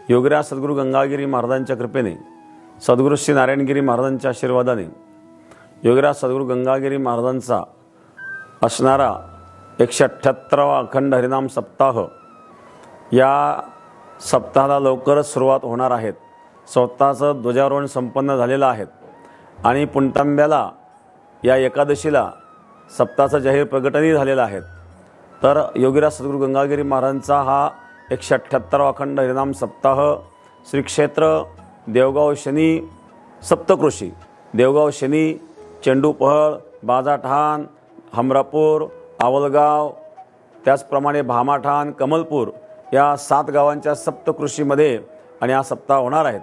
योगीराज सद्गुरू गंगागिरी महाराजांच्या कृपेने, सद्गुरू श्री नारायणगिरी महाराजांच्या आशीर्वादाने योगीराज सद्गुरू गंगागिरी महाराजांचा असणारा 178वा अखंड हरिनाम सप्ताह या सप्ताहाला लवकरच सुरुवात होणार आहेत। सप्ताहाचं ध्वजारोहण संपन्न झालेलं आहे आणि पुणतांब्याला या एकादशीला सप्ताहाचं जाहीर प्रकटनही झालेलं आहे। तर योगीराज सद्गुरू गंगागिरी महाराजांचा हा 178वा अखंड हरिनाम सप्ताह श्री क्षेत्र देवगाव शनी सप्तकृषी, देवगाव शनी, चेंडूपहळ, बाजाठाण, हमरापूर, आवलगाव, त्याचप्रमाणे भामाठाण, कमलपूर या 7 गावांच्या सप्तकृषीमध्ये आणि हा सप्ताह होणार आहे।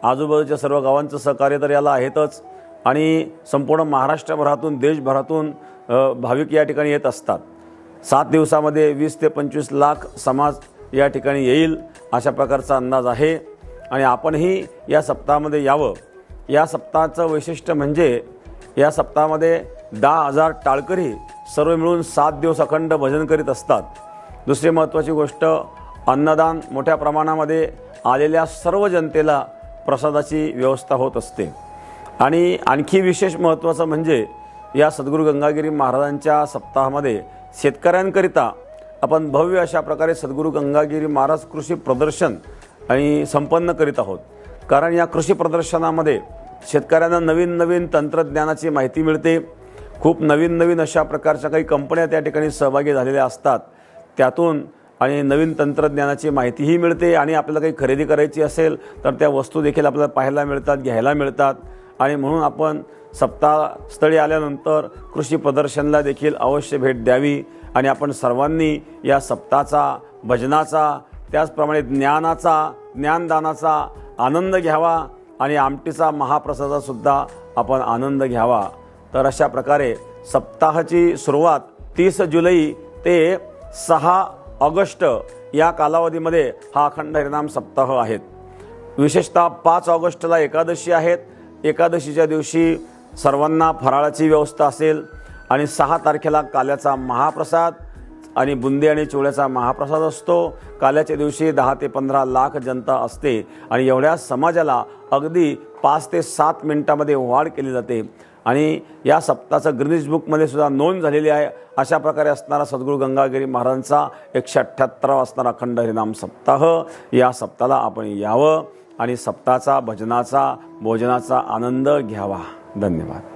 आजूबाजूच्या सर्व गावांचं सहकार्य तर याला आहेतच आणि संपूर्ण महाराष्ट्रभरातून, देशभरातून भाविक या ठिकाणी येत असतात। 7 दिवसामध्ये 20 ते 25 लाख समाज या ठिकाणी येईल अशा प्रकारचा अंदाज आहे आणि आपणही या सप्ताहामध्ये यावं। या सप्ताहाचं वैशिष्ट्य म्हणजे या सप्ताहामध्ये 10,000 टाळकरी सर्व मिळून 7 दिवस अखंड भजन करीत असतात। दुसरी महत्त्वाची गोष्ट, अन्नदान मोठ्या प्रमाणामध्ये आलेल्या सर्व जनतेला प्रसादाची व्यवस्था होत असते आणि आणखी विशेष महत्त्वाचं म्हणजे या सद्गुरू गंगागिरी महाराजांच्या सप्ताहामध्ये शेतकऱ्यांकरिता आपण भव्य अशा प्रकारे सद्गुरू गंगागिरी महाराज कृषी प्रदर्शन आणि संपन्न करीत आहोत। कारण या कृषी प्रदर्शनामध्ये शेतकऱ्यांना नवीन नवीन तंत्रज्ञानाची माहिती मिळते। खूप नवीन नवीन अशा प्रकारच्या काही कंपन्या त्या ठिकाणी सहभागी झालेल्या असतात, त्यातून आणि नवीन तंत्रज्ञानाची माहितीही मिळते आणि आपल्याला काही खरेदी करायची असेल तर त्या वस्तू देखील आपल्याला पाहायला मिळतात, घ्यायला मिळतात आणि म्हणून आपण सप्ताहस्थळी आल्यानंतर कृषी प्रदर्शनाला देखील अवश्य भेट द्यावी आणि आपण सर्वांनी या सप्ताहाचा, भजनाचा, त्याचप्रमाणे ज्ञानाचा, ज्ञानदानाचा आनंद घ्यावा आणि आमटीचा महाप्रसादासुद्धा आपण आनंद घ्यावा। तर अशा प्रकारे सप्ताहाची सुरुवात 30 जुलै ते 6 ऑगस्ट या कालावधीमध्ये हा अखंड हरिनाम सप्ताह आहेत। विशेषतः 5 ऑगस्टला एकादशी आहेत। एकादशीच्या दिवशी सर्वांना फराळाची व्यवस्था असेल आणि 6 तारखेला काल्याचा महाप्रसाद आणि बुंदी आणि चिवड्याचा महाप्रसाद असतो। काल्याच्या दिवशी 10 ते 15 लाख जनता असते आणि एवढ्या समाजाला अगदी 5 ते 7 मिनिटांमध्ये वाढ केली जाते आणि या सप्ताहाचं गिनीज बुकमध्ये सुद्धा नोंद झालेली आहे। अशा प्रकारे असणारा सद्गुरू गंगागिरी महाराजांचा 178वा असणारा अखंड हरिनाम सप्ताह, या सप्ताहाला आपण यावं आणि सप्ताहाचा, भजनाचा, भोजनाचा आनंद घ्यावा। धन्यवाद।